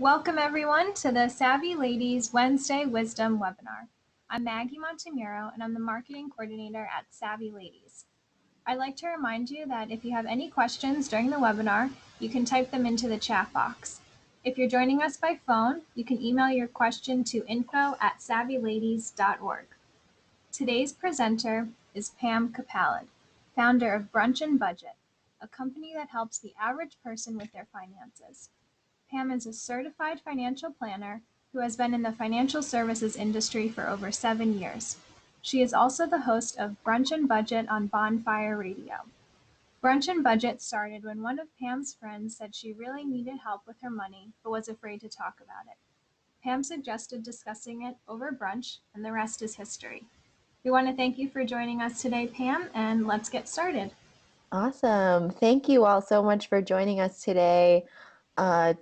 Welcome everyone to the Savvy Ladies Wednesday Wisdom webinar. I'm Maggie Montemuro and I'm the marketing coordinator at Savvy Ladies. I'd like to remind you that if you have any questions during the webinar, you can type them into the chat box. If you're joining us by phone, you can email your question to info@savvyladies.org. Today's presenter is Pam Capalad, founder of Brunch and Budget, a company that helps the average person with their finances. Pam is a certified financial planner who has been in the financial services industry for over 7 years. She is also the host of Brunch and Budget on Bonfire Radio. Brunch and Budget started when one of Pam's friends said she really needed help with her money but was afraid to talk about it. Pam suggested discussing it over brunch, and the rest is history. We want to thank you for joining us today, Pam, and let's get started. Awesome. Thank you all so much for joining us today,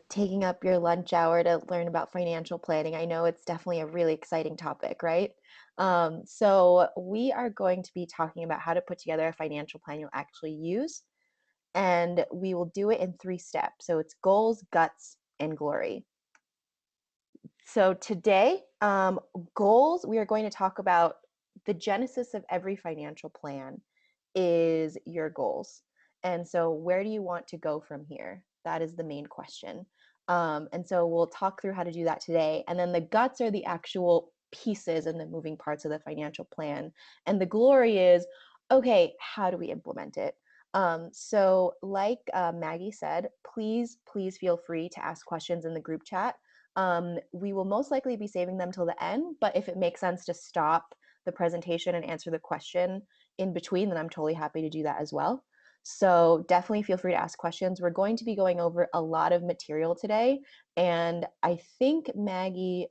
taking up your lunch hour to learn about financial planning. I know it's definitely a really exciting topic, right? So we are going to be talking about how to put together a financial plan you'll actually use, and we will do it in 3 steps. So it's goals, guts, and glory. So today, goals, we are going to talk about the genesis of every financial plan is your goals. And so where do you want to go from here? That is the main question. And so we'll talk through how to do that today. And then the guts are the actual pieces and the moving parts of the financial plan. And the glory is, okay, how do we implement it? So like Maggie said, please feel free to ask questions in the group chat. We will most likely be saving them till the end, but if it makes sense to stop the presentation and answer the question in between, then I'm totally happy to do that as well. So definitely feel free to ask questions. We're going to be going over a lot of material today, and I think, Maggie,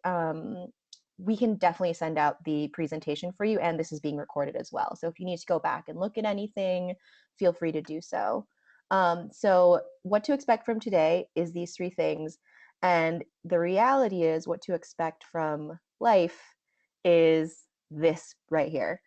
we can definitely send out the presentation for you, and this is being recorded as well. So if you need to go back and look at anything, feel free to do so. So what to expect from today is these 3 things, and the reality is what to expect from life is this right here.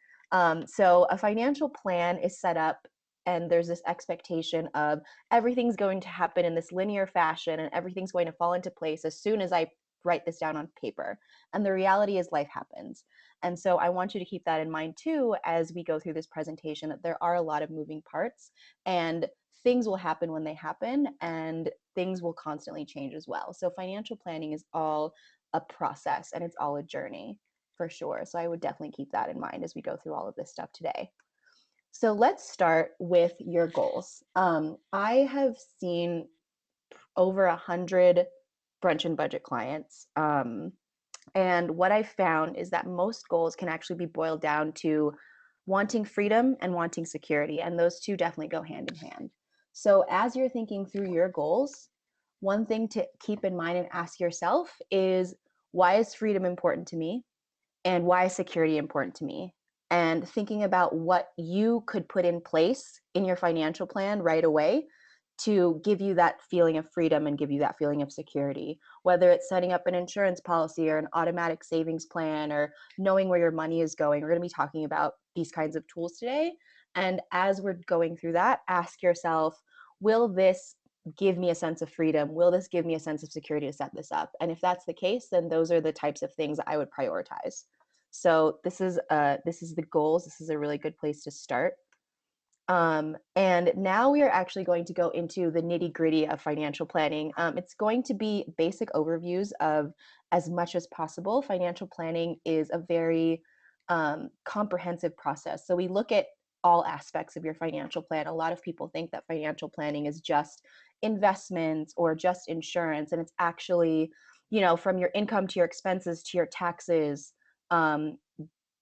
So a financial plan is set up and there's this expectation of everything's going to happen in this linear fashion and everything's going to fall into place as soon as I write this down on paper. And the reality is life happens. And so I want you to keep that in mind too as we go through this presentation, that there are a lot of moving parts and things will happen when they happen and things will constantly change as well. So financial planning is all a process and it's all a journey for sure. So I would definitely keep that in mind as we go through all of this stuff today. So let's start with your goals. I have seen over 100 brunch and budget clients. And what I found is that most goals can actually be boiled down to wanting freedom and wanting security. And those two definitely go hand in hand. So as you're thinking through your goals, one thing to keep in mind and ask yourself is, why is freedom important to me? And why is security important to me? And thinking about what you could put in place in your financial plan right away to give you that feeling of freedom and give you that feeling of security, whether it's setting up an insurance policy or an automatic savings plan or knowing where your money is going. We're going to be talking about these kinds of tools today. And as we're going through that, ask yourself, will this give me a sense of freedom? Will this give me a sense of security to set this up? And if that's the case, then those are the types of things that I would prioritize. So this is the goals. This is a really good place to start. And now we are actually going to go into the nitty-gritty of financial planning. It's going to be basic overviews of as much as possible. Financial planning is a very comprehensive process. So we look at all aspects of your financial plan. A lot of people think that financial planning is just investments or just insurance, and it's actually, from your income to your expenses to your taxes.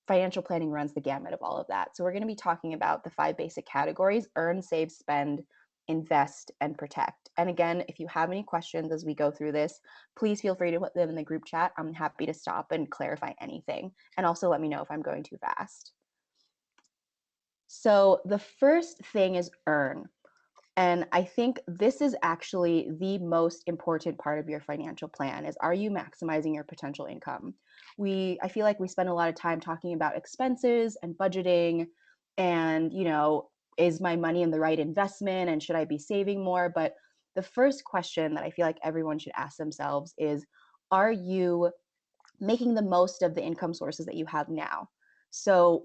Financial planning runs the gamut of all of that. So we're going to be talking about the 5 basic categories: earn, save, spend, invest, and protect. And again, if you have any questions as we go through this, please feel free to put them in the group chat. I'm happy to stop and clarify anything. And also let me know if I'm going too fast. So the first thing is earn. And I think this is actually the most important part of your financial plan is, are you maximizing your potential income? I feel like we spend a lot of time talking about expenses and budgeting and, is my money in the right investment and should I be saving more? But the first question that I feel like everyone should ask themselves is, are you making the most of the income sources that you have now? So,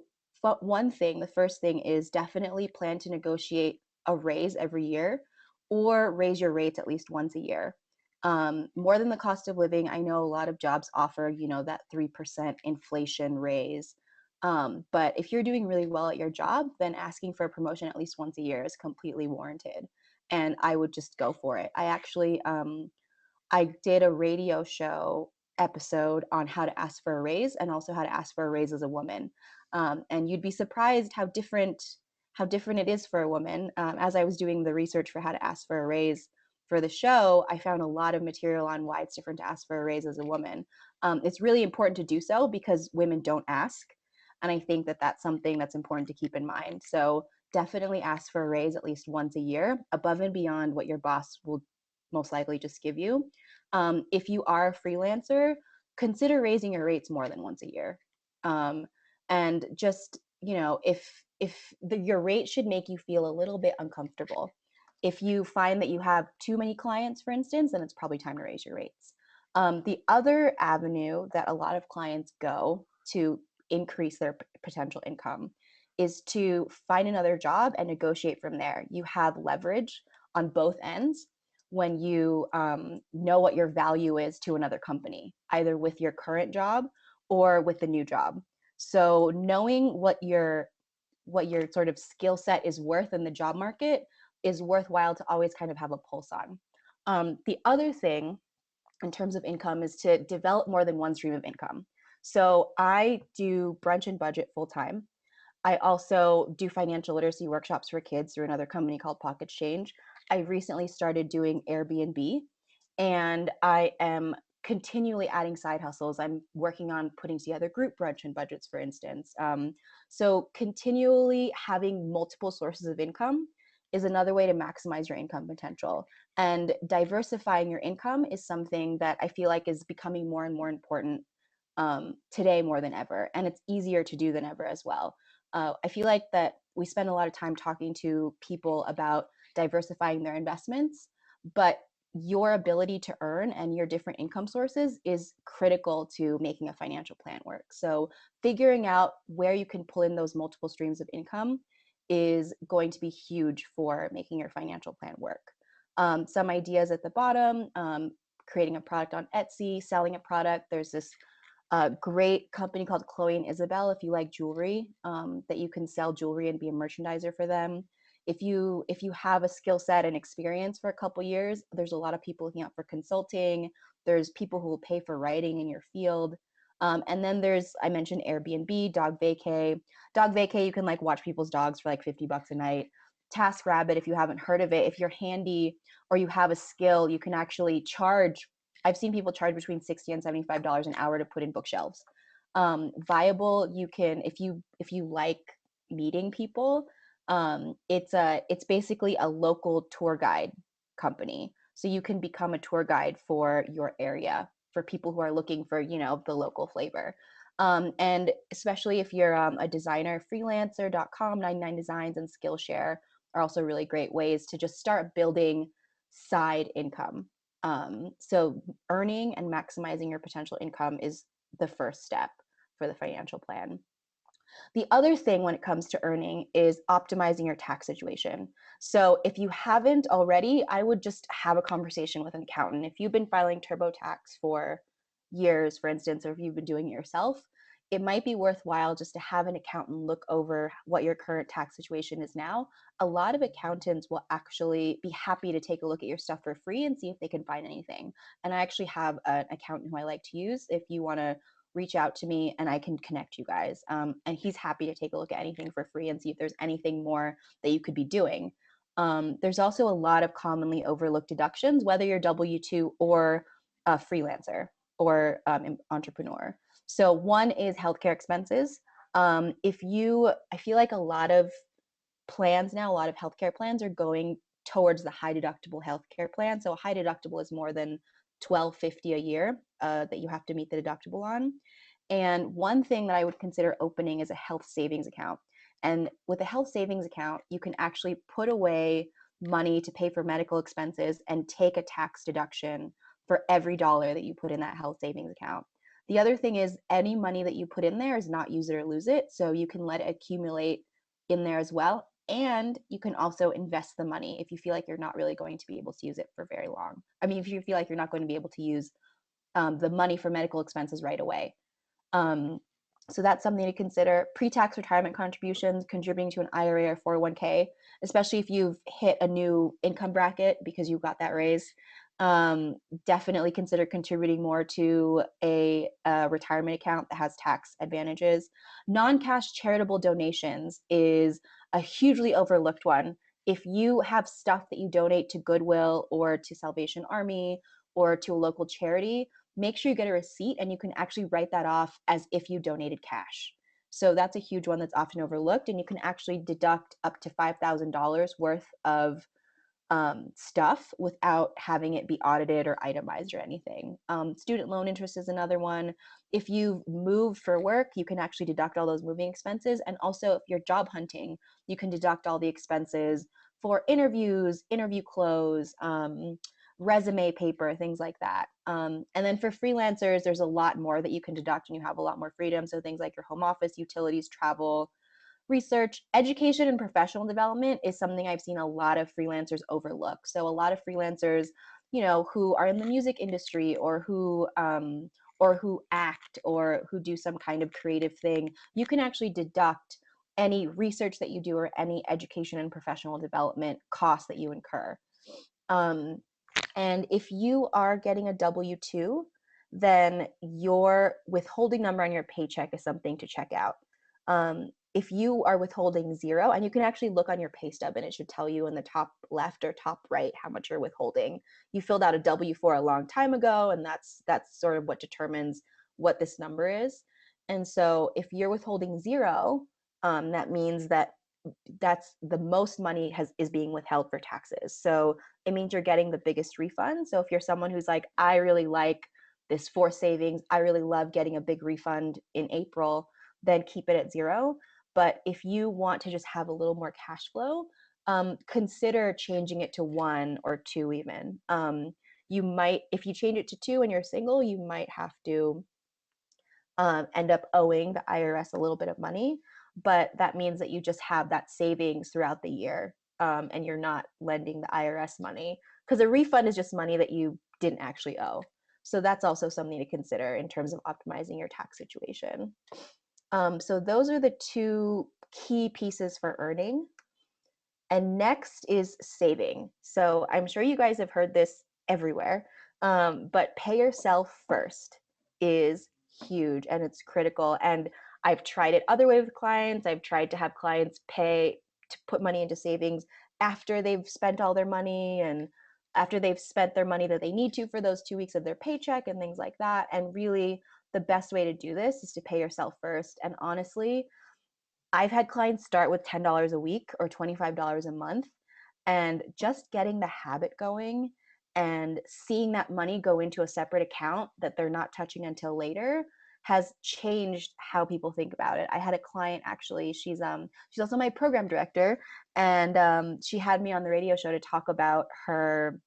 one thing, the first thing is definitely plan to negotiate a raise every year or raise your rates at least once a year. More than the cost of living, I know a lot of jobs offer, that 3% inflation raise. But if you're doing really well at your job, then asking for a promotion at least once a year is completely warranted. And I would just go for it. I did a radio show episode on how to ask for a raise and also how to ask for a raise as a woman. And you'd be surprised how different it is for a woman. As I was doing the research for how to ask for a raise for the show, I found a lot of material on why it's different to ask for a raise as a woman. It's really important to do so because women don't ask. And I think that that's something that's important to keep in mind. So definitely ask for a raise at least once a year, above and beyond what your boss will most likely just give you. If you are a freelancer, consider raising your rates more than once a year. Um, and just, your rate should make you feel a little bit uncomfortable. If you find that you have too many clients, for instance, then it's probably time to raise your rates. The other avenue that a lot of clients go to increase their potential income is to find another job and negotiate from there. You have leverage on both ends when you know what your value is to another company, either with your current job or with the new job. So knowing what your sort of skill set is worth in the job market is worthwhile to always kind of have a pulse on. The other thing in terms of income is to develop more than one stream of income. So I do brunch and budget full time. I also do financial literacy workshops for kids through another company called Pocket Change. I recently started doing Airbnb, and I am continually adding side hustles. I'm working on putting together group brunch and budgets, for instance. So, continually having multiple sources of income is another way to maximize your income potential. And diversifying your income is something that I feel like is becoming more and more important today more than ever. And it's easier to do than ever as well. I feel like that we spend a lot of time talking to people about diversifying their investments, but your ability to earn and your different income sources is critical to making a financial plan work. So, figuring out where you can pull in those multiple streams of income is going to be huge for making your financial plan work. Some ideas at the bottom: creating a product on Etsy, selling a product. There's this great company called Chloe and Isabel, if you like jewelry, that you can sell jewelry and be a merchandiser for them. If you have a skill set and experience for a couple years, there's a lot of people looking out for consulting. There's people who will pay for writing in your field. And then I mentioned Airbnb, dog vacay. Dog vacay, you can like watch people's dogs for like $50 a night. Task Rabbit, if you haven't heard of it, if you're handy or you have a skill, you can actually charge. I've seen people charge between $60 and $75 an hour to put in bookshelves. Viable, you can, if you like meeting people, it's basically a local tour guide company. So you can become a tour guide for your area for people who are looking for, the local flavor. And especially if you're a designer, freelancer.com, 99 Designs, and Skillshare are also really great ways to just start building side income. So earning and maximizing your potential income is the first step for the financial plan. The other thing when it comes to earning is optimizing your tax situation. So if you haven't already, I would just have a conversation with an accountant. If you've been filing TurboTax for years, for instance, or if you've been doing it yourself, it might be worthwhile just to have an accountant look over what your current tax situation is now. A lot of accountants will actually be happy to take a look at your stuff for free and see if they can find anything. And I actually have an accountant who I like to use if you want to reach out to me and I can connect you guys. And he's happy to take a look at anything for free and see if there's anything more that you could be doing. There's also a lot of commonly overlooked deductions, whether you're W-2 or a freelancer or entrepreneur. So one is healthcare expenses. I feel like a lot of plans now, a lot of healthcare plans are going towards the high deductible healthcare plan. So a high deductible is more than $1,250 a year that you have to meet the deductible on. And one thing that I would consider opening is a health savings account. And with a health savings account, you can actually put away money to pay for medical expenses and take a tax deduction for every dollar that you put in that health savings account. The other thing is any money that you put in there is not use it or lose it. So you can let it accumulate in there as well. And you can also invest the money if you feel like you're not really going to be able to use it for very long. I mean, if you feel like you're not going to be able to use the money for medical expenses right away. Um, so that's something to consider. Pre-tax retirement contributions, contributing to an IRA or 401k, especially if you've hit a new income bracket because you got that raise. Definitely consider contributing more to a retirement account that has tax advantages. Non-cash charitable donations is a hugely overlooked one. If you have stuff that you donate to Goodwill or to Salvation Army or to a local charity, make sure you get a receipt and you can actually write that off as if you donated cash. So that's a huge one that's often overlooked, and you can actually deduct up to $5,000 worth of stuff without having it be audited or itemized or anything. Student loan interest is another one. If you move for work, you can actually deduct all those moving expenses. And also if you're job hunting, you can deduct all the expenses for interviews, interview clothes, resume paper, things like that. And then for freelancers, there's a lot more that you can deduct and you have a lot more freedom. So things like your home office, utilities, travel, research, education, and professional development is something I've seen a lot of freelancers overlook. So a lot of freelancers, who are in the music industry or who act or who do some kind of creative thing, you can actually deduct any research that you do or any education and professional development costs that you incur. And if you are getting a W-2, then your withholding number on your paycheck is something to check out. If you are withholding 0, and you can actually look on your pay stub and it should tell you in the top left or top right how much you're withholding. You filled out a W-4 a long time ago, and that's sort of what determines what this number is. And so if you're withholding 0, that means that's the most money is being withheld for taxes. So it means you're getting the biggest refund. So if you're someone who's like, I really like this forced savings, I really love getting a big refund in April, then keep it at 0. But if you want to just have a little more cash flow, consider changing it to 1 or 2 even. You might, if you change it to 2 and you're single, you might have to end up owing the IRS a little bit of money, but that means that you just have that savings throughout the year, and you're not lending the IRS money, because a refund is just money that you didn't actually owe. So that's also something to consider in terms of optimizing your tax situation. So those are the 2 key pieces for earning. And next is saving. So I'm sure you guys have heard this everywhere, but pay yourself first is huge and it's critical. And I've tried it other way with clients. I've tried to have clients pay to put money into savings after they've spent all their money and after they've spent their money that they need to for those 2 weeks of their paycheck and things like that. And really, the best way to do this is to pay yourself first. And honestly, I've had clients start with $10 a week or $25 a month, and just getting the habit going and seeing that money go into a separate account that they're not touching until later has changed how people think about it. I had a client, actually, she's also my program director, and she had me on the radio show to talk about her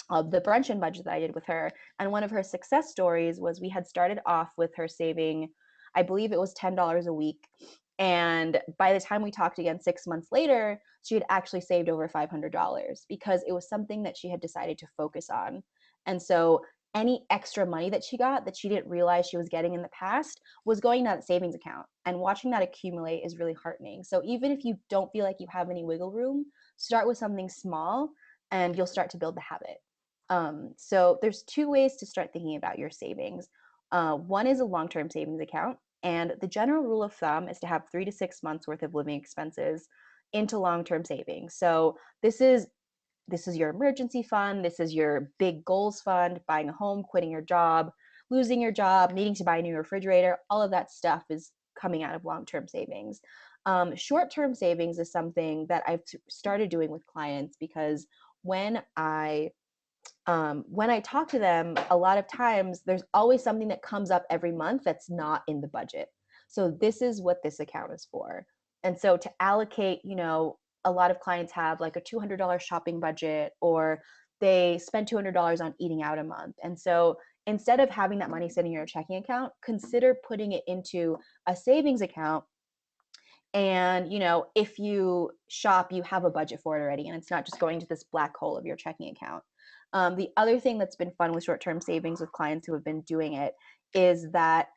the brunch and budget that I did with her. And one of her success stories was we had started off with her saving, I believe it was $10 a week. And by the time we talked again 6 months later, she had actually saved over $500 because it was something that she had decided to focus on. And so any extra money that she got that she didn't realize she was getting in the past was going to that savings account. And watching that accumulate is really heartening. So even if you don't feel like you have any wiggle room, start with something small and you'll start to build the habit. So there's 2 ways to start thinking about your savings. One is a long-term savings account, and the general rule of thumb is to have 3 to 6 months worth of living expenses into long-term savings. So this is your emergency fund, this is your big goals fund, buying a home, quitting your job, losing your job, needing to buy a new refrigerator, all of that stuff is coming out of long-term savings. Short-term savings is something that I've started doing with clients because when I talk to them, a lot of times there's always something that comes up every month that's not in the budget. So this is what this account is for. And so to allocate, a lot of clients have like a $200 shopping budget, or they spend $200 on eating out a month. And so instead of having that money sitting in your checking account, consider putting it into a savings account. And, if you shop, you have a budget for it already, and it's not just going to this black hole of your checking account. The other thing that's been fun with short-term savings with clients who have been doing it is that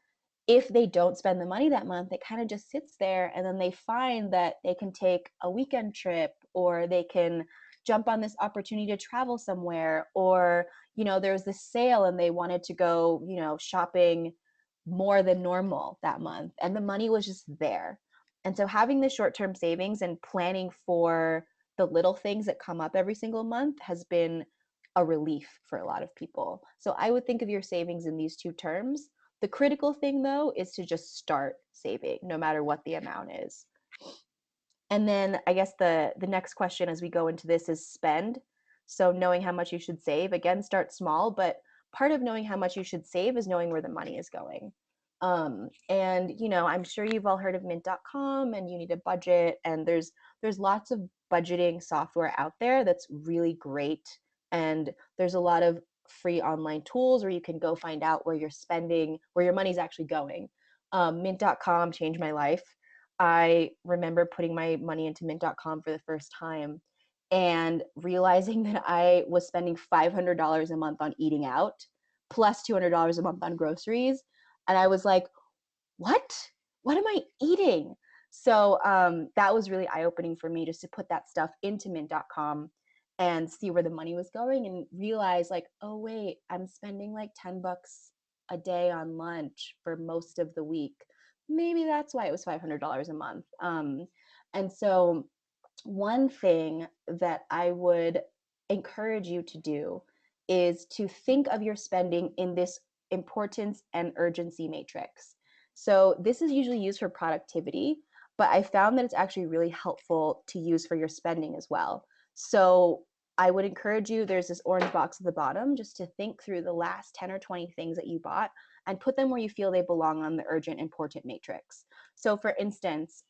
if they don't spend the money that month, it kind of just sits there, and then they find that they can take a weekend trip, or they can jump on this opportunity to travel somewhere, or there's this sale and they wanted to go shopping more than normal that month, and the money was just there. And so having the short-term savings and planning for the little things that come up every single month has been a relief for a lot of people. So I would think of your savings in these two terms. The critical thing, though, is to just start saving, no matter what the amount is. And then I guess the next question as we go into this is spend. So knowing how much you should save, again, start small, but part of knowing how much you should save is knowing where the money is going. And I'm sure you've all heard of mint.com, and you need a budget, and there's lots of budgeting software out there that's really great. And there's a lot of free online tools where you can go find out where you're spending, where your money's actually going. Mint.com changed my life. I remember putting my money into mint.com for the first time and realizing that I was spending $500 a month on eating out, plus $200 a month on groceries. And I was like, what? What am I eating? So that was really eye-opening for me, just to put that stuff into mint.com and see where the money was going, and realize like, oh wait, I'm spending like $10 a day on lunch for most of the week. Maybe that's why it was $500 a month. And so one thing that I would encourage you to do is to think of your spending in this importance and urgency matrix. So this is usually used for productivity, but I found that it's actually really helpful to use for your spending as well. So I would encourage you, there's this orange box at the bottom, just to think through the last 10 or 20 things that you bought and put them where you feel they belong on the urgent important matrix. So for instance,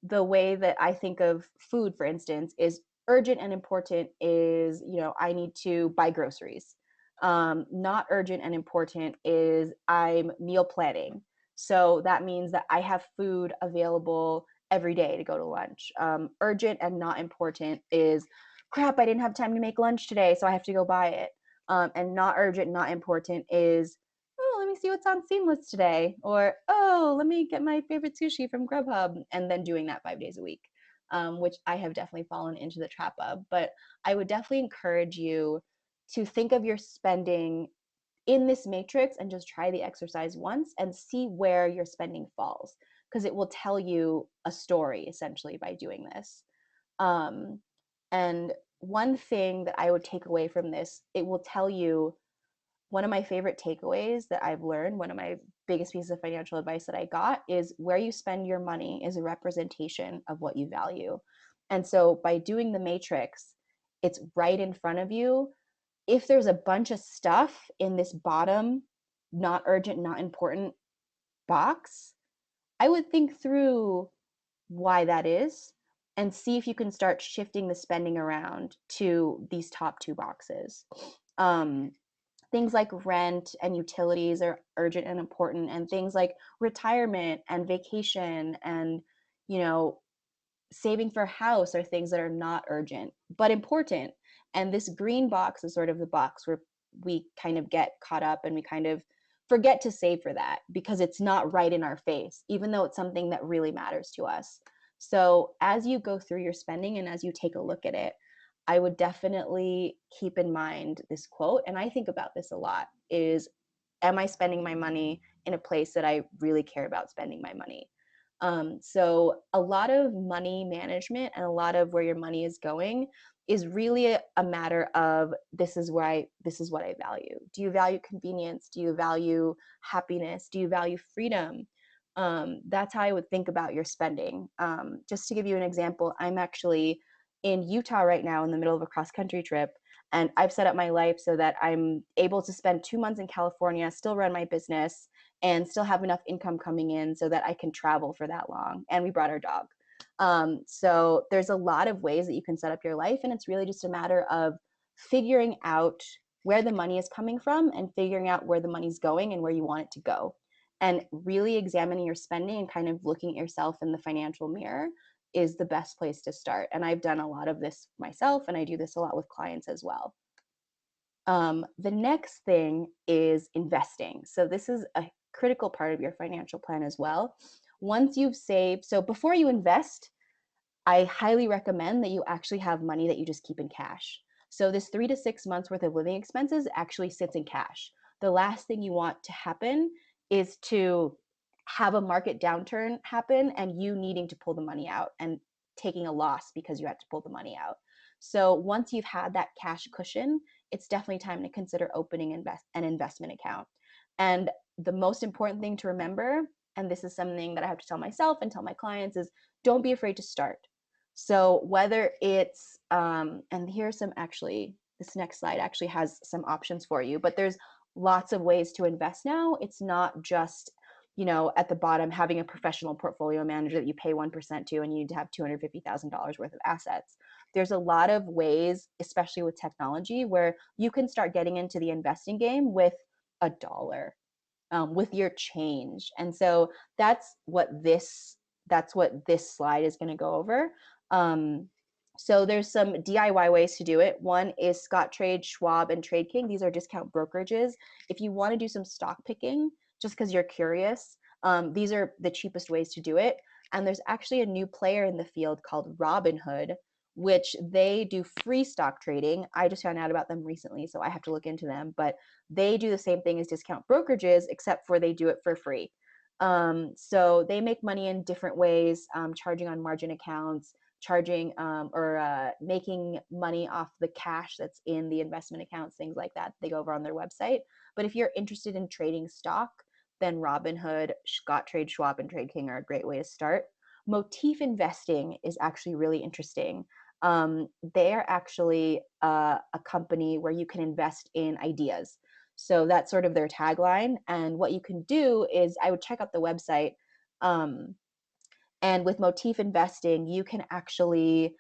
the way that I think of food, for instance, is urgent and important is, I need to buy groceries. Not urgent and important is I'm meal planning. So that means that I have food available every day to go to lunch. Urgent and not important is, crap, I didn't have time to make lunch today, so I have to go buy it. And not urgent, not important is, oh, let me see what's on Seamless today, or oh, let me get my favorite sushi from Grubhub, and then doing that 5 days a week, which I have definitely fallen into the trap of. But I would definitely encourage you to think of your spending in this matrix and just try the exercise once and see where your spending falls, because it will tell you a story essentially by doing this. And one thing that I would take away from this, it will tell you, one of my favorite takeaways that I've learned, one of my biggest pieces of financial advice that I got, is where you spend your money is a representation of what you value. And so by doing the matrix, it's right in front of you. If there's a bunch of stuff in this bottom, not urgent, not important box, I would think through why that is and see if you can start shifting the spending around to these top two boxes. Things like rent and utilities are urgent and important, and things like retirement and vacation and saving for a house are things that are not urgent but important. And this green box is sort of the box where we kind of get caught up and we kind of forget to save for that because it's not right in our face, even though it's something that really matters to us. So as you go through your spending and as you take a look at it, I would definitely keep in mind this quote, and I think about this a lot, is, am I spending my money in a place that I really care about spending my money? So a lot of money management and a lot of where your money is going is really a matter of, this is what I value. Do you value convenience? Do you value happiness? Do you value freedom? That's how I would think about your spending. Just to give you an example, I'm actually in Utah right now in the middle of a cross-country trip, and I've set up my life so that I'm able to spend 2 months in California, still run my business, and still have enough income coming in so that I can travel for that long. And we brought our dog. So there's a lot of ways that you can set up your life, and it's really just a matter of figuring out where the money is coming from and figuring out where the money's going and where you want it to go, and really examining your spending and kind of looking at yourself in the financial mirror is the best place to start. And I've done a lot of this myself, and I do this a lot with clients as well. The next thing is investing. So this is a critical part of your financial plan as well. Once you've saved, so before you invest, I highly recommend that you actually have money that you just keep in cash. So this 3 to 6 months worth of living expenses actually sits in cash. The last thing you want to happen is to have a market downturn happen and you needing to pull the money out and taking a loss because you had to pull the money out. So once you've had that cash cushion, it's definitely time to consider opening an investment account. And the most important thing to remember, and this is something that I have to tell myself and tell my clients, is don't be afraid to start. So whether it's, and here's some actually, this next slide actually has some options for you, but there's lots of ways to invest now. It's not just, at the bottom, having a professional portfolio manager that you pay 1% to and you need to have $250,000 worth of assets. There's a lot of ways, especially with technology, where you can start getting into the investing game with $1, with your change. And so that's what this slide is going to go over. So there's some DIY ways to do it. One is Scottrade, Schwab, and Trade King. These are discount brokerages. If you want to do some stock picking, just because you're curious, these are the cheapest ways to do it. And there's actually a new player in the field called Robinhood, which they do free stock trading. I just found out about them recently, so I have to look into them. But they do the same thing as discount brokerages, except for they do it for free. So they make money in different ways, charging on margin accounts, charging or making money off the cash that's in the investment accounts, things like that. They go over on their website. But if you're interested in trading stock, then Robinhood, Scottrade, Schwab, and Trade King are a great way to start. Motif investing is actually really interesting. They're actually a company where you can invest in ideas. So that's sort of their tagline. And what you can do is, I would check out the website. And with Motif investing, you can actually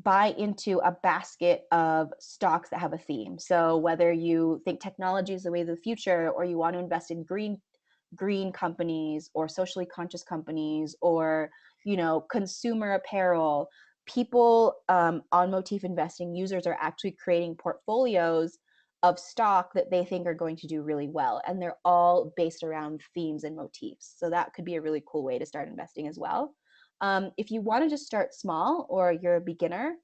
buy into a basket of stocks that have a theme. So whether you think technology is the way of the future, or you want to invest in green companies or socially conscious companies, or consumer apparel, people on Motif investing, users are actually creating portfolios of stock that they think are going to do really well, and they're all based around themes and motifs. So that could be a really cool way to start investing as well. If you want to just start small, or you're a beginner,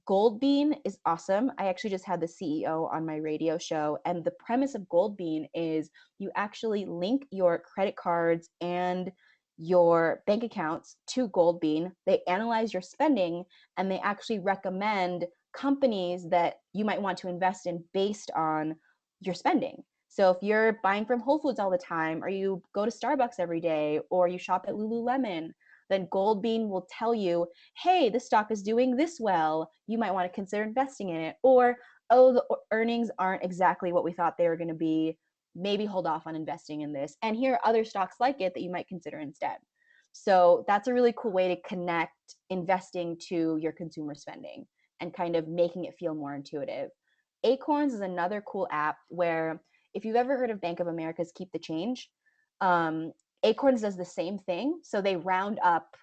Goldbean is awesome. I actually just had the CEO on my radio show, and the premise of Goldbean is you actually link your credit cards and your bank accounts to Goldbean. They analyze your spending, and they actually recommend companies that you might want to invest in based on your spending. So if you're buying from Whole Foods all the time, or you go to Starbucks every day, or you shop at Lululemon, then Goldbean will tell you, hey, this stock is doing this well, you might want to consider investing in it. Or, oh, the earnings aren't exactly what we thought they were going to be, maybe hold off on investing in this. And here are other stocks like it that you might consider instead. So that's a really cool way to connect investing to your consumer spending and kind of making it feel more intuitive. Acorns is another cool app where, if you've ever heard of Bank of America's Keep the Change, Acorns does the same thing. So they round up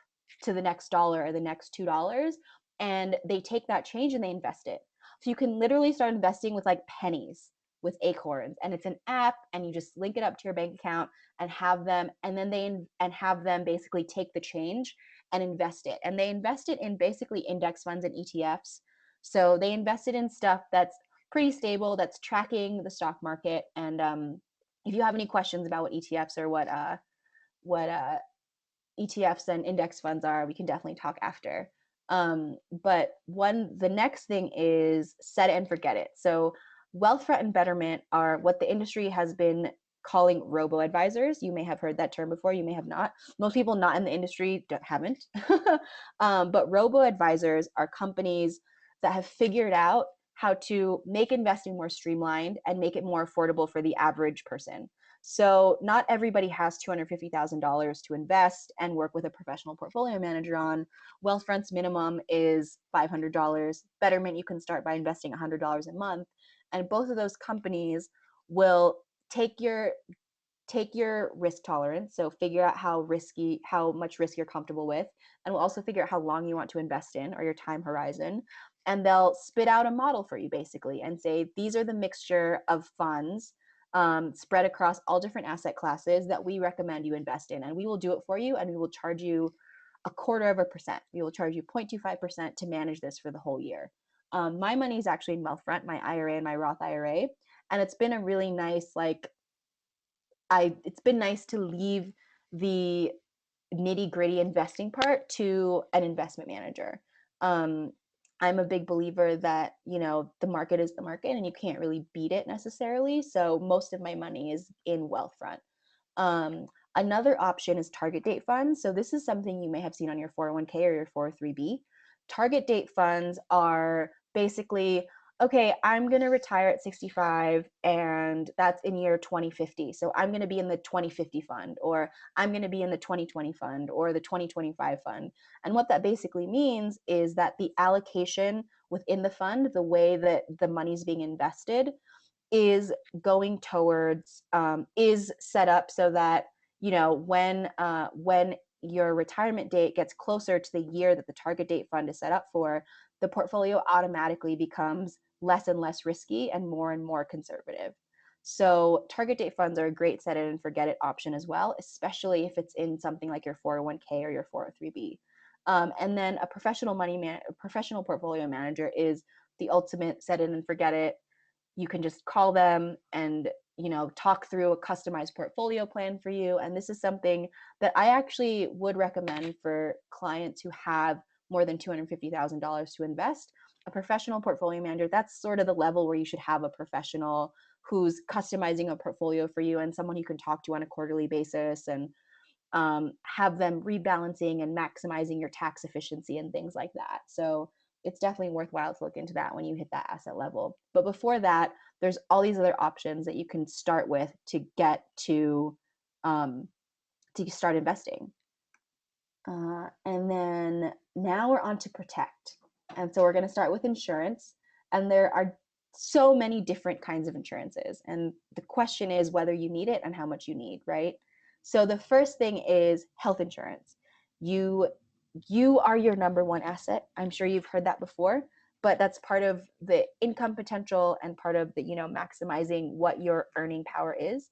to the next dollar or the next $2, and they take that change and they invest it. So you can literally start investing with like pennies with Acorns, and it's an app, and you just link it up to your bank account and have them, and then have them basically take the change and invest it. And they invest it in basically index funds and ETFs. So they invest it in stuff that's pretty stable, that's tracking the stock market. And if you have any questions about what ETFs or what ETFs and index funds are, we can definitely talk after. But the next thing is set it and forget it. So Wealthfront and Betterment are what the industry has been calling robo-advisors. You may have heard that term before, you may have not. Most people not in the industry haven't. But robo-advisors are companies that have figured out how to make investing more streamlined and make it more affordable for the average person. So not everybody has $250,000 to invest and work with a professional portfolio manager on. Wealthfront's minimum is $500. Betterment, you can start by investing $100 a month. And both of those companies will take your risk tolerance, so figure out how much risk you're comfortable with, and we'll also figure out how long you want to invest in, or your time horizon, and they'll spit out a model for you basically and say these are the mixture of funds spread across all different asset classes that we recommend you invest in, and we will do it for you, and we will charge you 0.25%. We will charge you 0.25% to manage this for the whole year. My money is actually in Wealthfront, my IRA and my Roth IRA, and it's been a really nice it's been nice to leave the nitty-gritty investing part to an investment manager. I'm a big believer that, the market is the market and you can't really beat it necessarily. So most of my money is in Wealthfront. Another option is target date funds. So this is something you may have seen on your 401k or your 403b. Target date funds are basically, okay, I'm going to retire at 65 and that's in year 2050. So I'm going to be in the 2050 fund, or I'm going to be in the 2020 fund or the 2025 fund. And what that basically means is that the allocation within the fund, the way that the money's being invested, is going towards is set up so that when your retirement date gets closer to the year that the target date fund is set up for, the portfolio automatically becomes less and less risky and more conservative. So target date funds are a great set it and forget it option as well, especially if it's in something like your 401k or your 403b. And then a professional portfolio manager is the ultimate set it and forget it. You can just call them and talk through a customized portfolio plan for you. And this is something that I actually would recommend for clients who have more than $250,000 to invest. A professional portfolio manager, that's sort of the level where you should have a professional who's customizing a portfolio for you and someone you can talk to on a quarterly basis, and have them rebalancing and maximizing your tax efficiency and things like that. So it's definitely worthwhile to look into that when you hit that asset level. But before that, there's all these other options that you can start with to get to start investing. And then now we're on to protect. And so we're going to start with insurance. And there are so many different kinds of insurances. And the question is whether you need it and how much you need, right? So the first thing is health insurance. You are your number one asset. I'm sure you've heard that before, but that's part of the income potential and part of the, maximizing what your earning power is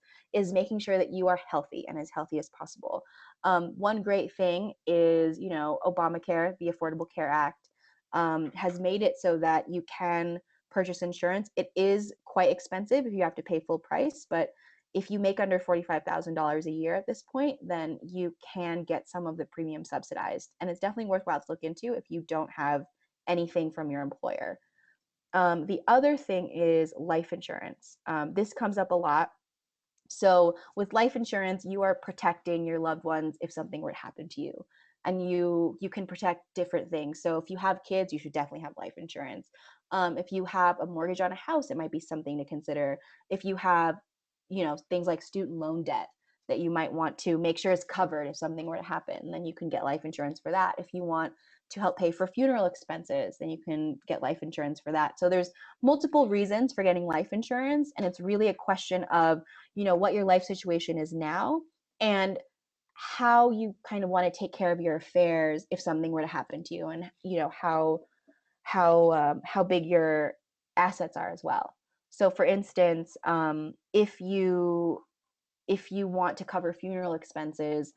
making sure that you are healthy and as healthy as possible. One great thing is, Obamacare, the Affordable Care Act, has made it so that you can purchase insurance. It is quite expensive if you have to pay full price, but if you make under $45,000 a year at this point, then you can get some of the premium subsidized. And it's definitely worthwhile to look into if you don't have anything from your employer. The other thing is life insurance. This comes up a lot. So with life insurance, you are protecting your loved ones if something were to happen to you. And you can protect different things. So if you have kids, you should definitely have life insurance. If you have a mortgage on a house, it might be something to consider. If you have things like student loan debt that you might want to make sure is covered if something were to happen, then you can get life insurance for that. If you want to help pay for funeral expenses, then you can get life insurance for that. So there's multiple reasons for getting life insurance, and it's really a question of, what your life situation is now and how you kind of want to take care of your affairs if something were to happen to you, and how big your assets are as well. So for instance, if you want to cover funeral expenses,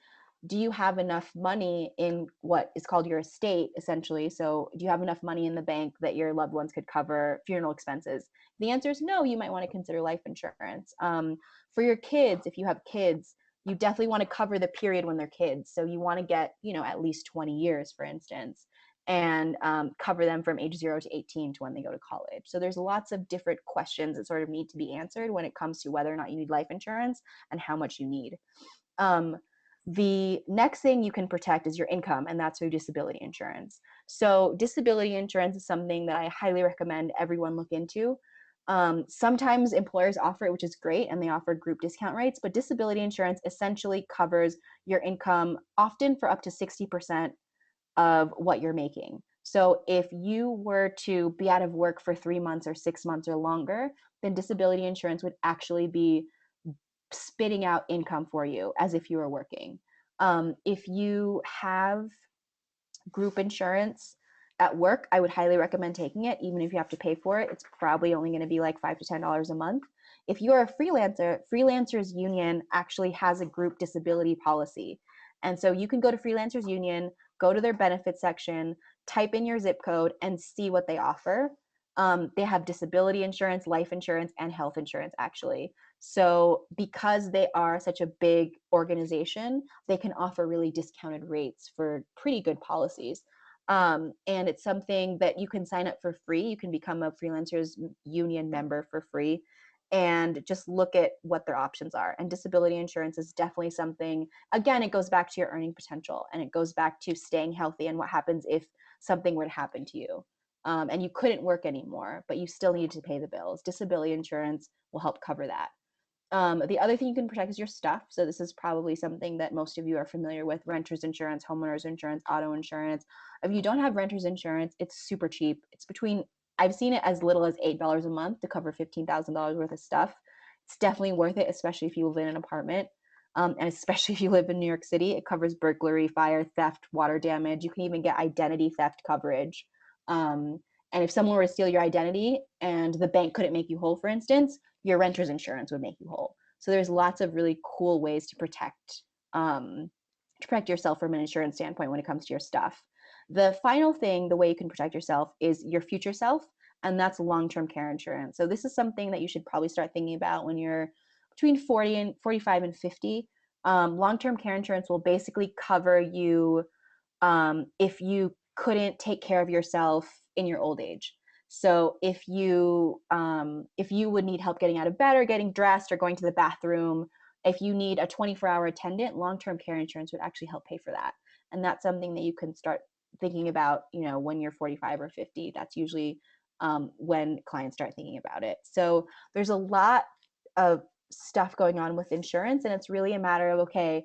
do you have enough money in what is called your estate, essentially? So do you have enough money in the bank that your loved ones could cover funeral expenses? The answer is no. You might want to consider life insurance. For your kids, if you have kids, you definitely want to cover the period when they're kids. So you want to get, at least 20 years, for instance, and cover them from age 0 to 18 to when they go to college. So there's lots of different questions that sort of need to be answered when it comes to whether or not you need life insurance and how much you need. The next thing you can protect is your income, and that's through disability insurance. So disability insurance is something that I highly recommend everyone look into. Sometimes employers offer it, which is great, and they offer group discount rates, but disability insurance essentially covers your income often for up to 60% of what you're making. So if you were to be out of work for 3 months or 6 months or longer, then disability insurance would actually be spitting out income for you as if you were working. If you have group insurance at work, I would highly recommend taking it, even if you have to pay for it. It's probably only going to be like $5 to $10 a month. If you're a freelancer, Freelancers Union actually has a group disability policy. And so you can go to Freelancers Union, go to their benefits section, type in your zip code, and see what they offer. They have disability insurance, life insurance, and health insurance, actually. So because they are such a big organization, they can offer really discounted rates for pretty good policies. And it's something that you can sign up for free. You can become a Freelancers Union member for free and just look at what their options are. And disability insurance is definitely something, again, it goes back to your earning potential, and it goes back to staying healthy and what happens if something were to happen to you. And you couldn't work anymore, but you still need to pay the bills. Disability insurance will help cover that. The other thing you can protect is your stuff. So this is probably something that most of you are familiar with: renter's insurance, homeowner's insurance, auto insurance. If you don't have renter's insurance, it's super cheap. It's between, I've seen it as little as $8 a month to cover $15,000 worth of stuff. It's definitely worth it, especially if you live in an apartment. And especially if you live in New York City. It covers burglary, fire, theft, water damage. You can even get identity theft coverage. And if someone were to steal your identity and the bank couldn't make you whole, for instance, your renter's insurance would make you whole. So there's lots of really cool ways to protect yourself from an insurance standpoint when it comes to your stuff. The final thing, the way you can protect yourself, is your future self, and that's long-term care insurance. So this is something that you should probably start thinking about when you're between 45 and 50. Long-term care insurance will basically cover you if you couldn't take care of yourself in your old age. So if you would need help getting out of bed or getting dressed or going to the bathroom, if you need a 24-hour attendant, long-term care insurance would actually help pay for that. And that's something that you can start thinking about, when you're 45 or 50. That's usually when clients start thinking about it. So there's a lot of stuff going on with insurance, and it's really a matter of, okay,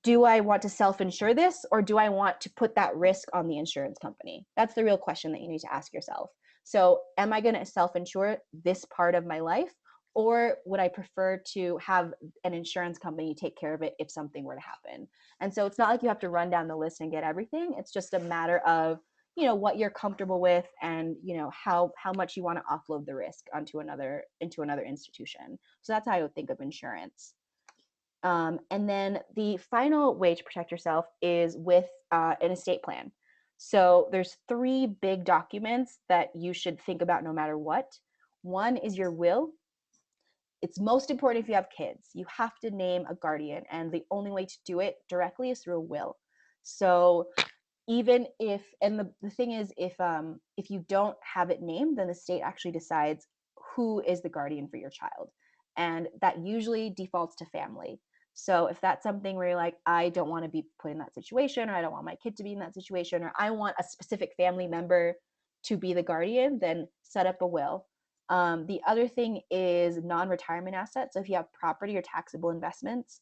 do I want to self-insure this, or do I want to put that risk on the insurance company? That's the real question that you need to ask yourself. So am I going to self-insure this part of my life, or would I prefer to have an insurance company take care of it if something were to happen? And so it's not like you have to run down the list and get everything. It's just a matter of, what you're comfortable with, and how much you want to offload the risk into another institution. So that's how I would think of insurance. And then the final way to protect yourself is with an estate plan. So there's 3 big documents that you should think about no matter what. One is your will. It's most important if you have kids. You have to name a guardian, and the only way to do it directly is through a will. So even if, and the thing is, if you don't have it named, then the state actually decides who is the guardian for your child, and that usually defaults to family. So if that's something where you're like, I don't want to be put in that situation, or I don't want my kid to be in that situation, or I want a specific family member to be the guardian, then set up a will. The other thing is non-retirement assets. So if you have property or taxable investments,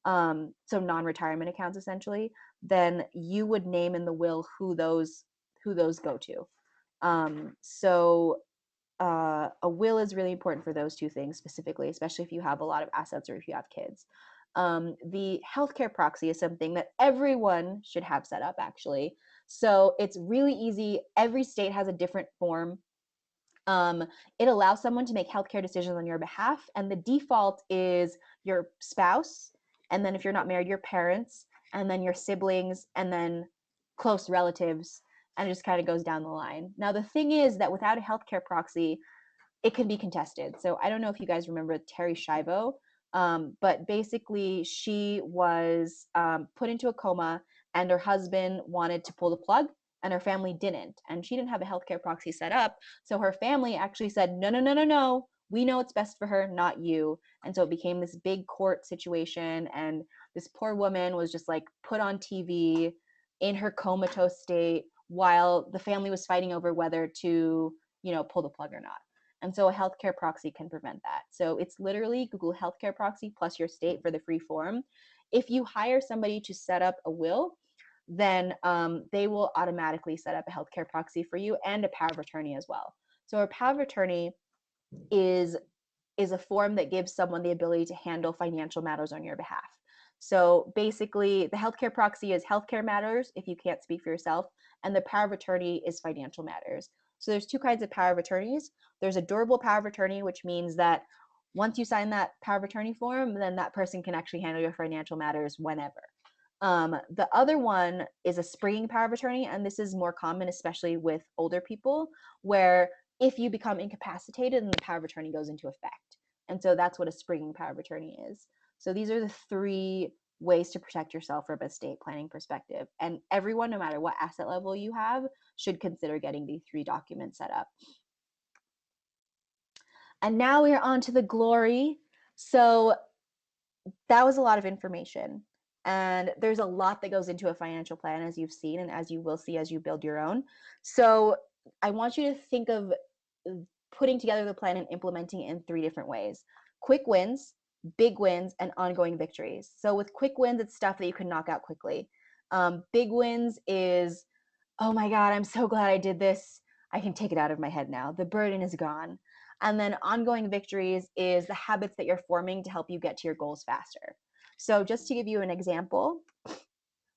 so non-retirement accounts essentially, then you would name in the will who those go to. A will is really important for those 2 things specifically, especially if you have a lot of assets or if you have kids. The healthcare proxy is something that everyone should have set up, actually. So it's really easy. Every state has a different form. It allows someone to make healthcare decisions on your behalf, and the default is your spouse, and then if you're not married, your parents, and then your siblings, and then close relatives, and it just kind of goes down the line. Now, the thing is that without a healthcare proxy, it can be contested. So I don't know if you guys remember Terry Schiavo, but basically she was put into a coma, and her husband wanted to pull the plug, and her family didn't. And she didn't have a healthcare proxy set up. So her family actually said, no, no, no, no, no. We know what's best for her, not you. And so it became this big court situation. And this poor woman was just like put on TV in her comatose state, while the family was fighting over whether to, pull the plug or not. And so a healthcare proxy can prevent that. So it's literally Google healthcare proxy plus your state for the free form. If you hire somebody to set up a will, then they will automatically set up a healthcare proxy for you and a power of attorney as well. So a power of attorney is a form that gives someone the ability to handle financial matters on your behalf. So basically, the healthcare proxy is healthcare matters if you can't speak for yourself, and the power of attorney is financial matters. So there's two kinds of power of attorneys. There's a durable power of attorney, which means that once you sign that power of attorney form, then that person can actually handle your financial matters whenever. The other one is a springing power of attorney, and this is more common, especially with older people, where if you become incapacitated, then the power of attorney goes into effect. And so that's what a springing power of attorney is. So these are the three ways to protect yourself from a estate planning perspective. And everyone, no matter what asset level you have, should consider getting these three documents set up. And now we're on to the glory. So that was a lot of information. And there's a lot that goes into a financial plan, as you've seen, and as you will see as you build your own. So I want you to think of putting together the plan and implementing it in three different ways: quick wins, big wins, and ongoing victories. So with quick wins, it's stuff that you can knock out quickly. Big wins is, oh my God, I'm so glad I did this. I can take it out of my head now. The burden is gone. And then ongoing victories is the habits that you're forming to help you get to your goals faster. So just to give you an example,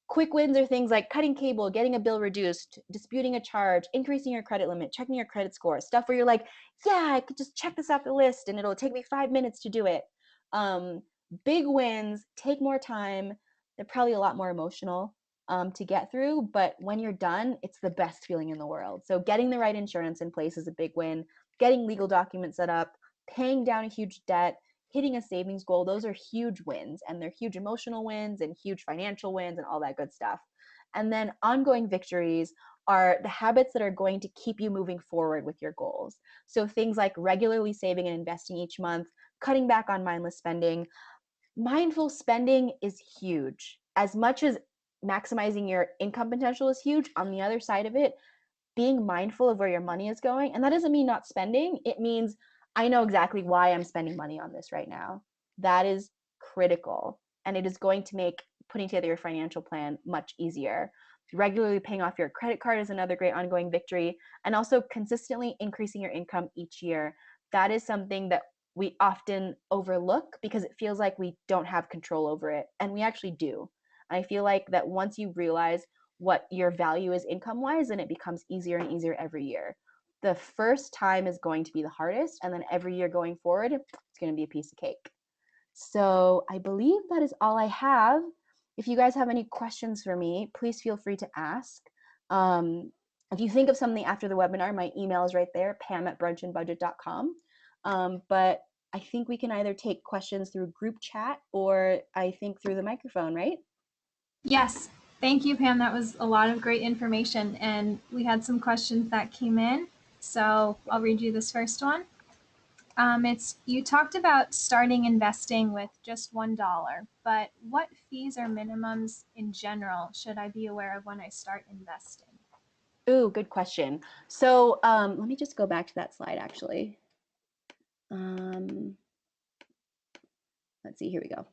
quick wins are things like cutting cable, getting a bill reduced, disputing a charge, increasing your credit limit, checking your credit score, stuff where you're like, yeah, I could just check this off the list and it'll take me 5 minutes to do it. Big wins take more time. They're probably a lot more emotional to get through, but when you're done, it's the best feeling in the world. So getting the right insurance in place is a big win. Getting legal documents set up, paying down a huge debt, hitting a savings goal, those are huge wins, and they're huge emotional wins and huge financial wins and all that good stuff. And then ongoing victories are the habits that are going to keep you moving forward with your goals. So things like regularly saving and investing each month, cutting back on mindless spending. Mindful spending is huge. As much as maximizing your income potential is huge, on the other side of it, being mindful of where your money is going. And that doesn't mean not spending. It means I know exactly why I'm spending money on this right now. That is critical. And it is going to make putting together your financial plan much easier. Regularly paying off your credit card is another great ongoing victory. And also consistently increasing your income each year. That is something that we often overlook because it feels like we don't have control over it. And we actually do. I feel like that once you realize what your value is income wise, and it becomes easier and easier every year. The first time is going to be the hardest, and then every year going forward, it's going to be a piece of cake. So I believe that is all I have. If you guys have any questions for me, please feel free to ask. If you think of something after the webinar, my email is right there, pam@brunchandbudget.com. But I think we can either take questions through group chat or I think through the microphone, right? Yes. Thank you, Pam. That was a lot of great information. And we had some questions that came in. So I'll read you this first one. It's you talked about starting investing with just $1, but what fees or minimums in general should I be aware of when I start investing? Ooh, good question. So let me just go back to that slide actually. Let's see, here we go.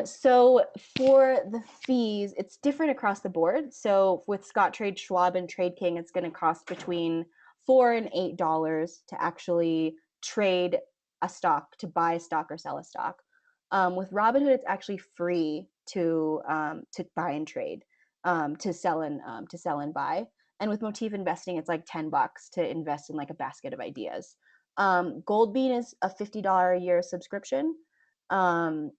So for the fees, it's different across the board. So with Scottrade, Schwab, and Trade King, it's going to cost between $4 and $8 to actually trade a stock, to buy a stock or sell a stock. With Robinhood, it's actually free to buy and trade, to sell and buy. And with Motif Investing, it's like $10 to invest in like a basket of ideas. Goldbean is a $50 a year subscription. And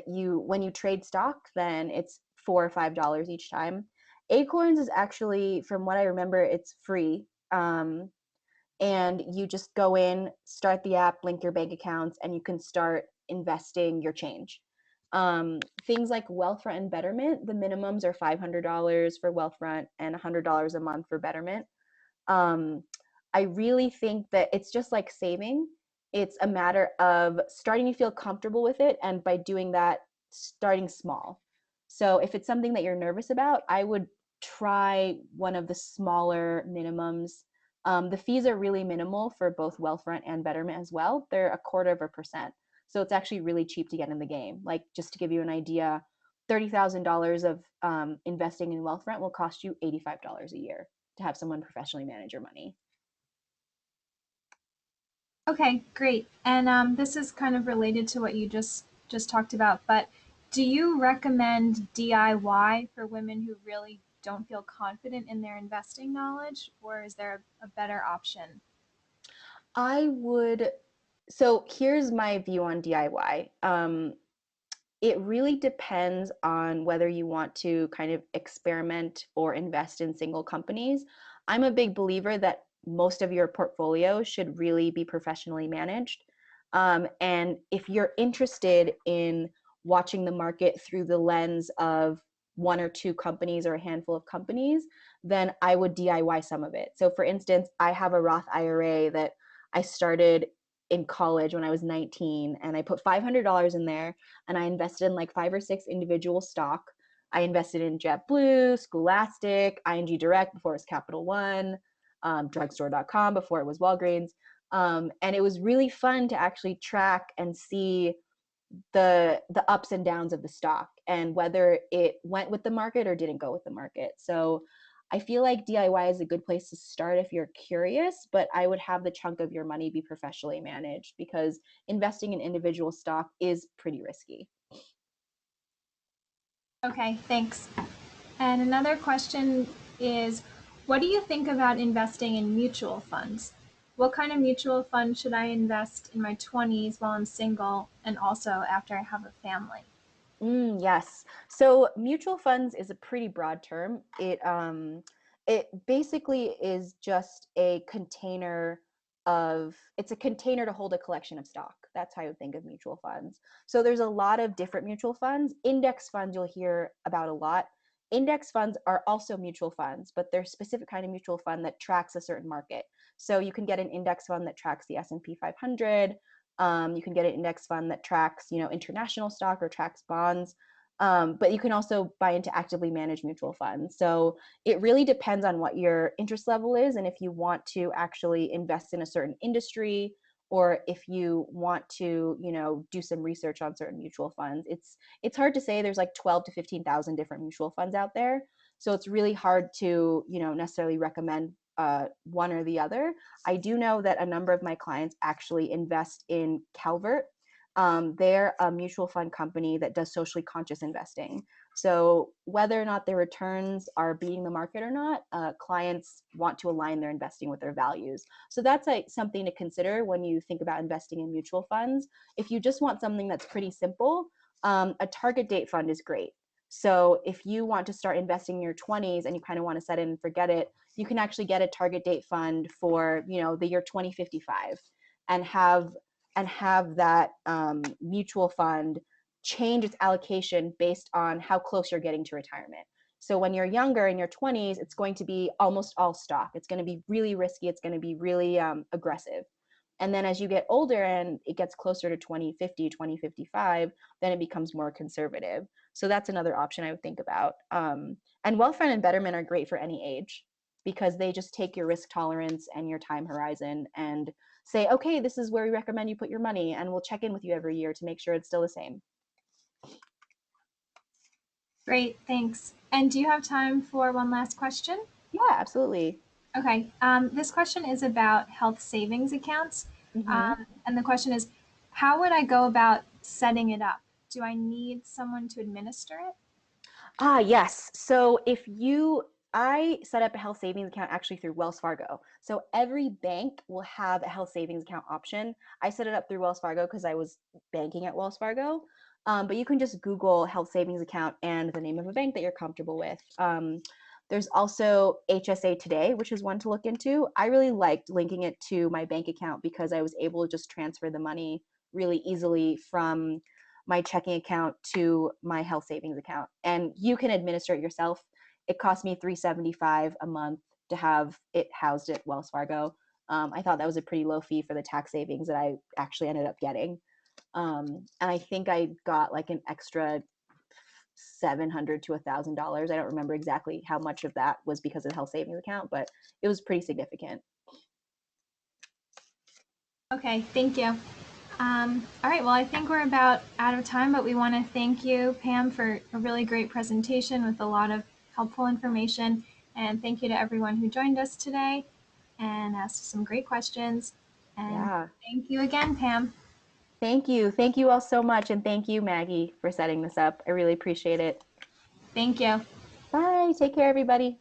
when you trade stock, then it's $4 or $5 each time. Acorns is actually, from what I remember, it's free. And you just go in, start the app, link your bank accounts, and you can start investing your change. Things like Wealthfront and Betterment, the minimums are $500 for Wealthfront and $100 a month for Betterment. I really think that it's just like saving. It's a matter of starting to feel comfortable with it, and by doing that, starting small. So if it's something that you're nervous about, I would try one of the smaller minimums. The fees are really minimal for both Wealthfront and Betterment as well. They're 0.25%. So it's actually really cheap to get in the game. Like, just to give you an idea, $30,000 of investing in Wealthfront will cost you $85 a year to have someone professionally manage your money. Okay, great. And this is kind of related to what you just talked about, but do you recommend DIY for women who really don't feel confident in their investing knowledge, or is there a better option? I would, so here's my view on DIY. It really depends on whether you want to kind of experiment or invest in single companies. I'm a big believer that most of your portfolio should really be professionally managed. And if you're interested in watching the market through the lens of one or two companies or a handful of companies, then I would DIY some of it. So, for instance, I have a Roth IRA that I started in college when I was 19, and I put $500 in there, and I invested in like 5 or 6 individual stock. I invested in JetBlue, Scholastic, ING Direct before it was Capital One, drugstore.com before it was Walgreens. And it was really fun to actually track and see the ups and downs of the stock and whether it went with the market or didn't go with the market. So I feel like DIY is a good place to start if you're curious, but I would have the chunk of your money be professionally managed because investing in individual stock is pretty risky. Okay, thanks. And another question is, what do you think about investing in mutual funds? What kind of mutual fund should I invest in my 20s while I'm single and also after I have a family? Yes. So mutual funds is a pretty broad term. It basically is just a container it's a container to hold a collection of stock. That's how I would think of mutual funds. So there's a lot of different mutual funds. Index funds you'll hear about a lot. Index funds are also mutual funds, but they're a specific kind of mutual fund that tracks a certain market. So you can get an index fund that tracks the S&P 500. You can get an index fund that tracks, international stock or tracks bonds. But you can also buy into actively managed mutual funds. So it really depends on what your interest level is, and if you want to actually invest in a certain industry, or if you want to, do some research on certain mutual funds. It's hard to say. There's like 12 to 15,000 different mutual funds out there. So it's really hard to, necessarily recommend one or the other. I do know that a number of my clients actually invest in Calvert. They're a mutual fund company that does socially conscious investing. So whether or not their returns are beating the market or not, clients want to align their investing with their values. So that's like something to consider when you think about investing in mutual funds. If you just want something that's pretty simple, a target date fund is great. So if you want to start investing in your 20s and you kind of want to set it and forget it, you can actually get a target date fund for, the year 2055 and have that mutual fund change its allocation based on how close you're getting to retirement. So when you're younger in your 20s, it's going to be almost all stock. It's going to be really risky. It's going to be really aggressive. And then as you get older and it gets closer to 2050, 2055, then it becomes more conservative. So that's another option I would think about. And Wealthfront and Betterment are great for any age because they just take your risk tolerance and your time horizon and say, okay, this is where we recommend you put your money, and we'll check in with you every year to make sure it's still the same. Great, thanks. And do you have time for one last question? Yeah, absolutely. Okay, this question is about health savings accounts. Mm-hmm. And the question is, how would I go about setting it up? Do I need someone to administer it? Yes. So I set up a health savings account actually through Wells Fargo. So every bank will have a health savings account option. I set it up through Wells Fargo because I was banking at Wells Fargo. But you can just Google health savings account and the name of a bank that you're comfortable with. There's also HSA Today, which is one to look into. I really liked linking it to my bank account because I was able to just transfer the money really easily from my checking account to my health savings account. And you can administer it yourself. It cost me $375 a month to have it housed at Wells Fargo. I thought that was a pretty low fee for the tax savings that I actually ended up getting. And I think I got like an extra $700 to $1,000. I don't remember exactly how much of that was because of the health savings account, but it was pretty significant. Okay, thank you. All right, well, I think we're about out of time, but we want to thank you, Pam, for a really great presentation with a lot of helpful information. And thank you to everyone who joined us today and asked some great questions. And Yeah. thank you again, Pam. Thank you. Thank you all so much. And thank you, Maggie, for setting this up. I really appreciate it. Thank you. Bye. Take care, everybody.